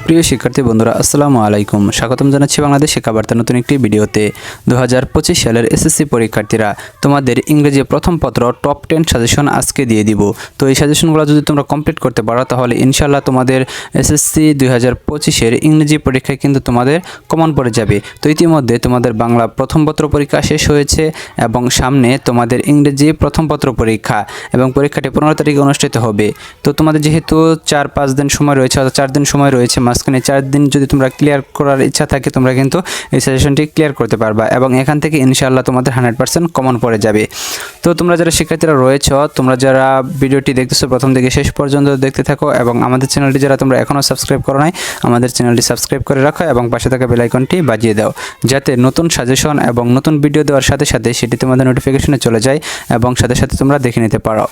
প্রিয় শিক্ষার্থী বন্ধুরা আসসালামু আলাইকুম। স্বাগতম জানাচ্ছি বাংলাদেশ শিক্ষাবার্তার নতুন একটি ভিডিওতে। 2025 সালের এসএসসি পরীক্ষার্থীরা তোমাদের ইংরেজি প্রথম পত্র টপ 10 সাজেশন আজকে দিয়ে দিব। তো এই সাজেশনগুলো যদি তোমরা কমপ্লিট করতে পারো তাহলে ইনশাআল্লাহ তোমাদের এসএসসি 2025 এর ইংরেজি পরীক্ষায় কিন্তু তোমাদের কমন পড়ে যাবে। তো ইতিমধ্যে তোমাদের বাংলা প্রথম পত্র পরীক্ষা শেষ হয়েছে এবং সামনে তোমাদের ইংরেজি প্রথম পত্র পরীক্ষা এবং পরীক্ষাটি 15 তারিখে অনুষ্ঠিত হবে। তো তোমাদের যেহেতু 4-5 দিন সময় রয়েছে, 4 দিন সময় রয়েছে, মাঝখানে 4 দিন যদি তোমরা ক্লিয়ার করার ইচ্ছা থাকে তোমরা কিন্তু এই সাজেশনটি ক্লিয়ার করতে পারবা এবং এখান থেকে ইনশাআল্লাহ তোমাদের 100% কমন পড়ে যাবে। তো তোমরা যারা শিক্ষার্থীরা রয়েছো, তোমরা যারা ভিডিওটি দেখতেছো প্রথম থেকে শেষ পর্যন্ত দেখতে থাকো এবং আমাদের চ্যানেলটি যারা তোমরা এখনও সাবস্ক্রাইব করো নাই আমাদের চ্যানেলটি সাবস্ক্রাইব করে রাখো এবং পাশে থাকা বেল আইকনটি বাজিয়ে দাও, যাতে নতুন সাজেশন এবং নতুন ভিডিও দেওয়ার সাথে সাথে সেটি তোমাদের নোটিফিকেশনে চলে যায় এবং সাথে সাথে তোমরা দেখে নিতে পারো।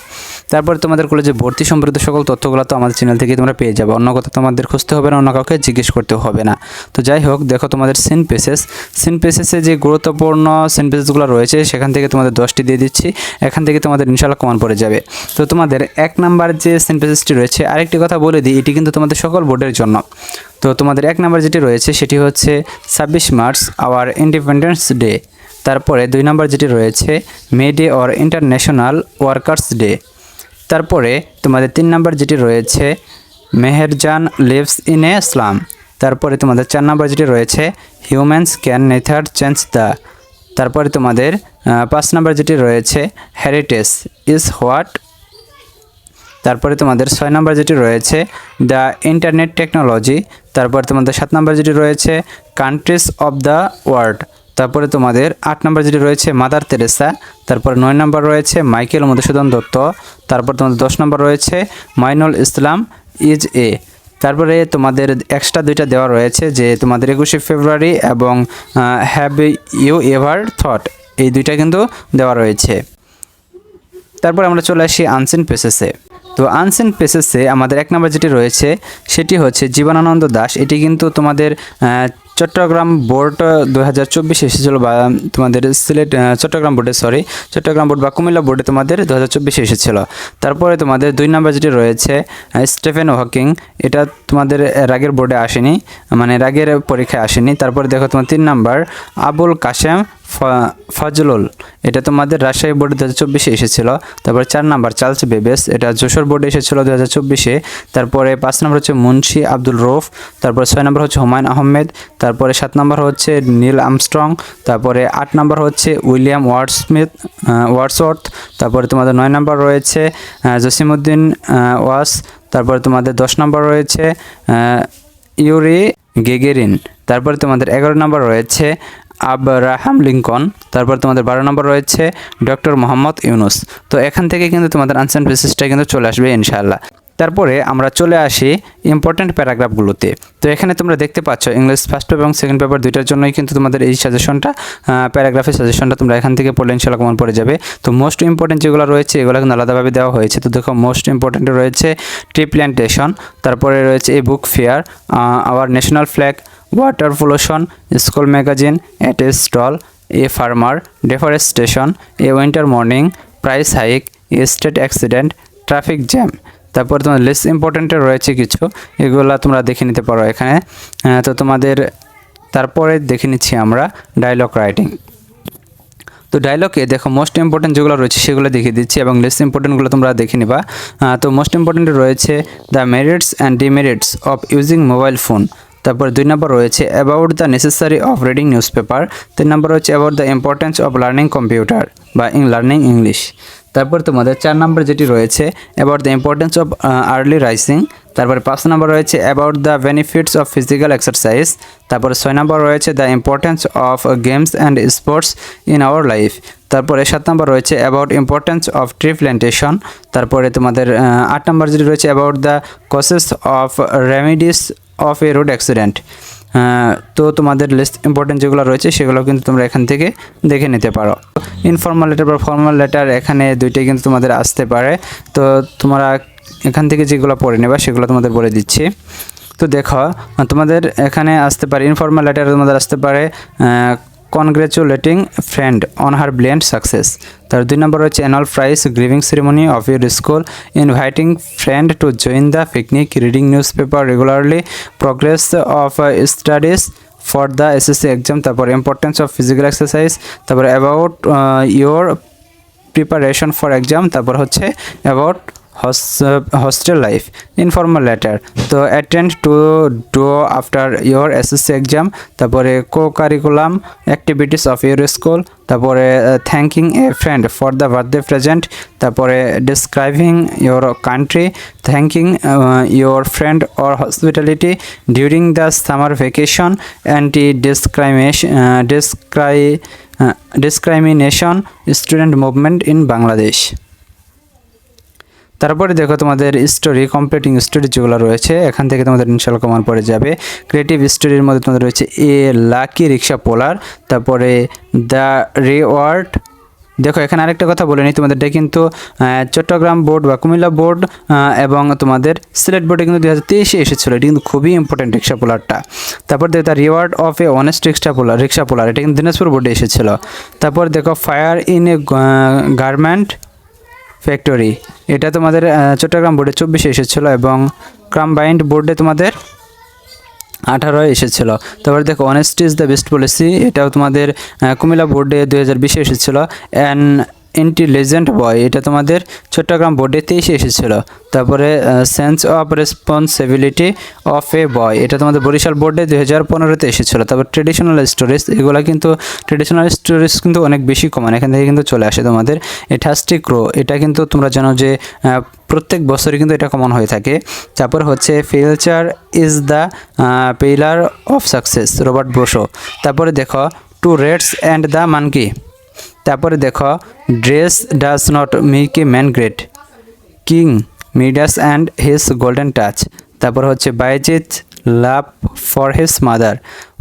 তারপর তোমাদের কলেজে ভর্তি সম্পর্কিত সকল তথ্যগুলো তো আমাদের চ্যানেল থেকে তোমরা পেয়ে যাবে, অন্য কথা তোমাদের খুঁজতে হবে না, অন্য কাউকে জিজ্ঞেস করতে হবে না। তো যাই হোক, দেখো তোমাদের সিন পেসেসে যে গুরুত্বপূর্ণ সিন পেসেসগুলো রয়েছে সেখান থেকে তোমাদের 10টি দিয়ে দিচ্ছি, এখান থেকে তোমাদের ইনশাআল্লাহ কমন পড়ে যাবে। তো তোমাদের 1 নাম্বার যে সিন পেসেসটি রয়েছে, আরেকটি কথা বলে দিই, এটি কিন্তু তোমাদের সকল বোর্ডের জন্য। তো তোমাদের 1 নাম্বার যেটি রয়েছে সেটি হচ্ছে 26 মার্চ আওয়ার ইন্ডিপেন্ডেন্স ডে। তারপরে 2 নাম্বার যেটি রয়েছে May Day or international workers day. তারপরে তোমাদের 3 নাম্বার যেটি রয়েছে Meherjaan lives in a slum. তারপরে তোমাদের 4 নাম্বার যেটি রয়েছে হিউম্যানস ক্যান নেথার চেঞ্জ দ্য। তারপরে তোমাদের 5 নাম্বার যেটি রয়েছে হেরিটেজ ইজ হোয়াট। তারপরে তোমাদের 6 নাম্বার যেটি রয়েছে দ্য ইন্টারনেট টেকনোলজি। তারপরে তোমাদের 7 নাম্বার যেটি রয়েছে কান্ট্রিজ অফ দ্য ওয়ার্ল্ড। তারপরে তোমাদের 8 নাম্বার যেটি রয়েছে মাদার তেরেসা। তারপরে 9 নাম্বার রয়েছে মাইকেল মধুসূদন দত্ত। তারপর তোমাদের 10 নাম্বার রয়েছে মাইনুল ইসলাম ইজ এ। তারপরে তোমাদের এক্সট্রা 2টা দেওয়া রয়েছে, যে তোমাদের 21শে ফেব্রুয়ারি এবং হ্যাভ ইউ এভার থট, এই 2টা কিন্তু দেওয়া রয়েছে। তারপর আমরা চলে আসি আনসিন পেসেসে। তো আনসিন পেসেসে আমাদের 1 নাম্বার যেটি রয়েছে সেটি হচ্ছে জীবনানন্দ দাশ। এটি কিন্তু তোমাদের চট্টগ্রাম বোর্ড 2024 এসেছিলো, বা তোমাদের চট্টগ্রাম বোর্ড বা কুমিল্লা বোর্ডে তোমাদের 2024 এসেছিলো। তারপরে তোমাদের 2 নাম্বার যেটি রয়েছে স্টিফেন হকিং, এটা তোমাদের রাগের বোর্ডে আসেনি, মানে রাগের পরীক্ষায় আসেনি। তারপরে দেখো তোমার 3 নাম্বার আবুল কাশেম ফজলুল, এটা তোমাদের রাজশাহী বোর্ডে 2024 এসেছিল। তারপরে 4 নাম্বার চার্লস বেবেস, এটা যশোর বোর্ডে এসেছিল 2024। তারপরে 5 নাম্বার হচ্ছে মুন্সি আব্দুল রৌফ। তারপরে 6 নাম্বার হচ্ছে হুমায়ুন আহমেদ। তারপরে 7 নাম্বার হচ্ছে নীল আর্মস্ট্রং। তারপরে 8 নাম্বার হচ্ছে উইলিয়াম ওয়ার্ডসওয়ার্থ। তারপরে তোমাদের 9 নাম্বার রয়েছে জসিমউদ্দিন ওয়াস। তারপরে তোমাদের 10 নাম্বার রয়েছে ইউরি গেগেরিন। তারপরে তোমাদের 11 নাম্বার রয়েছে আব্রাহাম লিঙ্কন। তারপর তোমাদের 12 নম্বর রয়েছে ডক্টর মোহাম্মদ ইউনুস। তো এখান থেকে কিন্তু তোমাদের আনসার বেসিসটা কিন্তু চলে আসবে ইনশাআল্লাহ। তারপরে আমরা চলে আসি ইম্পর্টেন্ট প্যারাগ্রাফগুলোতে। তো এখানে তোমরা দেখতে পাচ্ছ ইংলিশ ফার্স্ট পেপার এবং সেকেন্ড পেপার দুইটার জন্যই কিন্তু তোমাদের এই সাজেশনটা, প্যারাগ্রাফের সাজেশনটা তোমরা এখান থেকে পড়লে ইনশাআল্লাহ কমন পড়ে যাবে। তো মোস্ট ইম্পর্টেন্ট যেগুলো রয়েছে এগুলো কিন্তু আলাদাভাবে দেওয়া হয়েছে। তো দেখো মোস্ট ইম্পর্টেন্ট রয়েছে ট্রি প্ল্যান্টেশন, তারপরে রয়েছে a book fair, our national flag, water pollution, school magazine, at a stall, a farmer, deforestation, a winter morning, price hike, state accident, traffic jam. তারপর তোমার লেস ইম্পর্টেন্টে রয়েছে কিছু, এগুলো তোমরা দেখে নিতে পারো এখানে। তো তোমাদের তারপরে দেখে নিচ্ছি আমরা ডায়লগ রাইটিং। তো ডায়লগে দেখো মোস্ট ইম্পর্টেন্ট যেগুলো রয়েছে সেগুলো দেখিয়ে দিচ্ছি এবং লেস ইম্পর্টেন্টগুলো তোমরা দেখে নিবা। তো মোস্ট ইম্পর্টেন্টে রয়েছে the merits and demerits of using mobile phone. তারপর 2 নম্বর রয়েছে about the necessary of reading news paper. 3 নম্বর রয়েছে about the importance of learning computer বা লার্নিং ইংলিশ। তারপর তোমাদের 4 নম্বর যেটি রয়েছে about the importance of early rising. তারপরে 5 নম্বর রয়েছে about the benefits of physical exercise. তারপরে 6 নম্বর রয়েছে the importance of games and sports in our life. তারপরে 7 নম্বর রয়েছে about importance of tree plantation. তারপরে তোমাদের 8 নম্বর যেটি রয়েছে about the causes of remedies of A road accident. তো তোমাদের লিস্ট ইম্পর্টেন্ট যেগুলো রয়েছে সেগুলো কিন্তু তোমরা এখান থেকে দেখে নিতে পারো। ইনফর্মাল লেটার বা ফর্মাল লেটার এখানে দুইটাই কিন্তু তোমাদের আসতে পারে। তো তোমরা এখান থেকে যেগুলো পড়ে নেবা সেগুলো তোমাদের বলে দিচ্ছি। তো দেখো তোমাদের এখানে আসতে পারে ইনফর্মাল লেটার, তোমাদের আসতে পারে congratulating friend on her brilliant success. তার 2 নম্বর হচ্ছে অ্যানুয়াল প্রাইজ গ্রিভিং ceremony of your school, inviting friend to join the picnic, reading news paper regularly, progress of studies for the SSC exam, তারপর importance of physical exercise, তারপর about your preparation for exam, তারপর হচ্ছে about hostel life, informal letter, তো attend to do after your SSC exam, তারপরে co-curriculum activities of your school, তারপরে thanking a friend for the birthday present, তারপরে describing your country, thanking your friend or hospitality during the summer vacation, discrimination student movement in Bangladesh। তারপরে দেখো তোমাদের story, completing story যেগুলো রয়েছে এখান থেকে তোমাদের ইনশাআল্লাহ কমন পড়ে যাবে। ক্রিয়েটিভ স্টোরির মধ্যে তোমাদের রয়েছে এ লাকি রিক্সা পোলার, তারপরে দ্য রিওয়ার্ড। দেখো এখানে আরেকটা কথা বলে নিই, তোমাদের এটা কিন্তু চট্টগ্রাম বোর্ড বা কুমিল্লা বোর্ড এবং তোমাদের সিলেট বোর্ডে কিন্তু 2023-এ এসেছিলো, এটা কিন্তু খুবই ইম্পর্টেন্ট রিক্সা পোলারটা। তারপর দেখো the reward of a honest rickshaw puller, এটা কিন্তু দিনাজপুর বোর্ডে এসেছিলো। তারপর দেখো fire in a garment factory, এটা তোমাদের চট্টগ্রাম বোর্ডে 24-এ এসেছিলো এবং কম্বাইন্ড বোর্ডে তোমাদের 18-এ এসেছিলো। তারপরে দেখো honesty is the best policy, এটাও তোমাদের কুমিল্লা বোর্ডে 2020-এ এসেছিলো। অ্যান ইন্টেলিজেন্ট বয়, এটা তোমাদের চট্টগ্রাম বোর্ডে 23-এ এসেছিলো। তারপরে সেন্স অফ রেসপন্সিবিলিটি অফ এ বয়, এটা তোমাদের বরিশাল বোর্ডে 2015-তে এসেছিলো। তারপর ট্রেডিশনাল স্টোরিজ, এগুলো কিন্তু ট্রেডিশনাল স্টোরিজ কিন্তু অনেক বেশি কমন, এখান থেকে কিন্তু চলে আসে তোমাদের। এ থার্স্টি ক্রো, এটা কিন্তু তোমরা জানো যে প্রত্যেক বছরই কিন্তু এটা কমন হয়ে থাকে। তারপর হচ্ছে failure is the pillar of success, Robert Bruce. তারপরে দেখো two rats and the monkey. তারপরে দেখো dress does not make a man great, King Midas and his golden touch. তারপর হচ্ছে Bayazid love for his mother,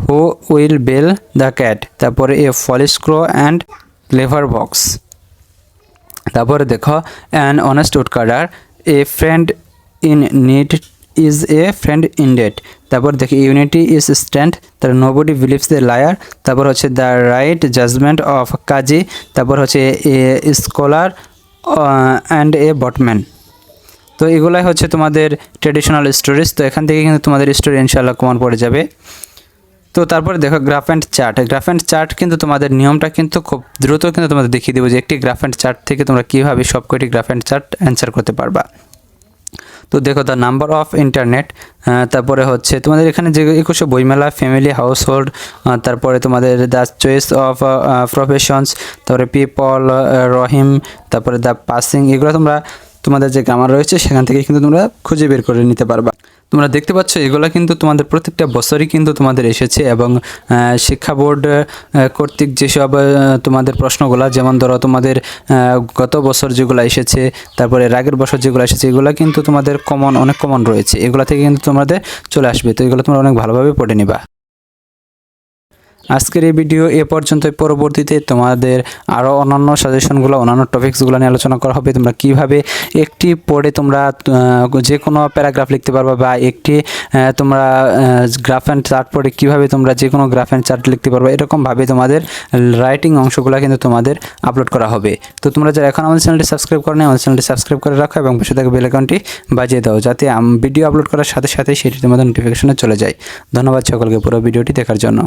who will bell the cat. তারপরে a foolish crow and clever fox. তারপরে দেখো an honest woodcutter, a friend in need is a friend in deed. তারপর দেখি unity is strength, তার nobody believes the liar. তারপর হচ্ছে the right judgement of কাজী। তারপর হচ্ছে এ স্কলার অ্যান্ড এ বটম্যান। তো এগুলাই হচ্ছে তোমাদের ট্রেডিশনাল স্টোরিজ, তো এখান থেকে কিন্তু তোমাদের স্টোরি ইনশাআল্লাহ কমন পড়ে যাবে। তো তারপরে দেখো graph and chart. Graph and chart কিন্তু তোমাদের নিয়মটা কিন্তু খুব দ্রুত কিন্তু তোমাদের দেখিয়ে দেবো যে একটি গ্রাফ অ্যান্ড চার্ট থেকে তোমরা কীভাবে সবকটি গ্রাফ অ্যান্ড চার্ট অ্যান্সার করতে পারবা। তো দেখো দ্য নাম্বার অফ ইন্টারনেট, তারপরে হচ্ছে তোমাদের এখানে যে 21শে বইমেলা, ফ্যামিলি হাউস হোল্ড, তারপরে তোমাদের দ্য চয়েস অফ প্রফেশনস, তারপরে পিপল, রহিম, তারপরে দ্য পাসিং, এগুলো তোমরা তোমাদের যে গ্রামার রয়েছে সেখান থেকে কিন্তু তোমরা খুঁজে বের করে নিতে পারবা। তোমরা দেখতে পাচ্ছ এগুলো কিন্তু তোমাদের প্রত্যেকটা বছরই কিন্তু তোমাদের এসেছে এবং শিক্ষা বোর্ড কর্তৃক যেসব তোমাদের প্রশ্নগুলো, যেমন ধরো তোমাদের গত বছর যেগুলো এসেছে, তারপরে আগের বছর যেগুলো এসেছে, এগুলো কিন্তু তোমাদের কমন, অনেক কমন রয়েছে, এগুলো থেকে কিন্তু তোমাদের চলে আসবে। তো এগুলো তোমরা অনেক ভালোভাবে পড়ে নিবা। আজকের এই ভিডিও এ পর্যন্ত, পরবর্তীতে তোমাদের আরও অন্যান্য সাজেশনগুলো, অন্যান্য টপিকসগুলো নিয়ে আলোচনা করা হবে। তোমরা কিভাবে একটি পড়ে তোমরা যে কোনো প্যারাগ্রাফ লিখতে পারবা বা একটি তোমরা গ্রাফ অ্যান্ড চার্ট পড়ে কীভাবে তোমরা যে কোনো গ্রাফ অ্যান্ড চার্ট লিখতে পারবা, এরকমভাবে তোমাদের রাইটিং অংশগুলো কিন্তু তোমাদের আপলোড করা হবে। তো তোমরা যারা এখন আমাদের চ্যানেলটি সাবস্ক্রাইব করো না, আমাদের চ্যানেলটি সাবস্ক্রাইব করে রাখো এবং পাশে থাকা বেল আইকনটি বাজিয়ে দাও, যাতে ভিডিও আপলোড করার সাথে সাথে সেটি তোমাদের নোটিফিকেশনে চলে যায়। ধন্যবাদ সকলকে পুরো ভিডিওটি দেখার জন্য।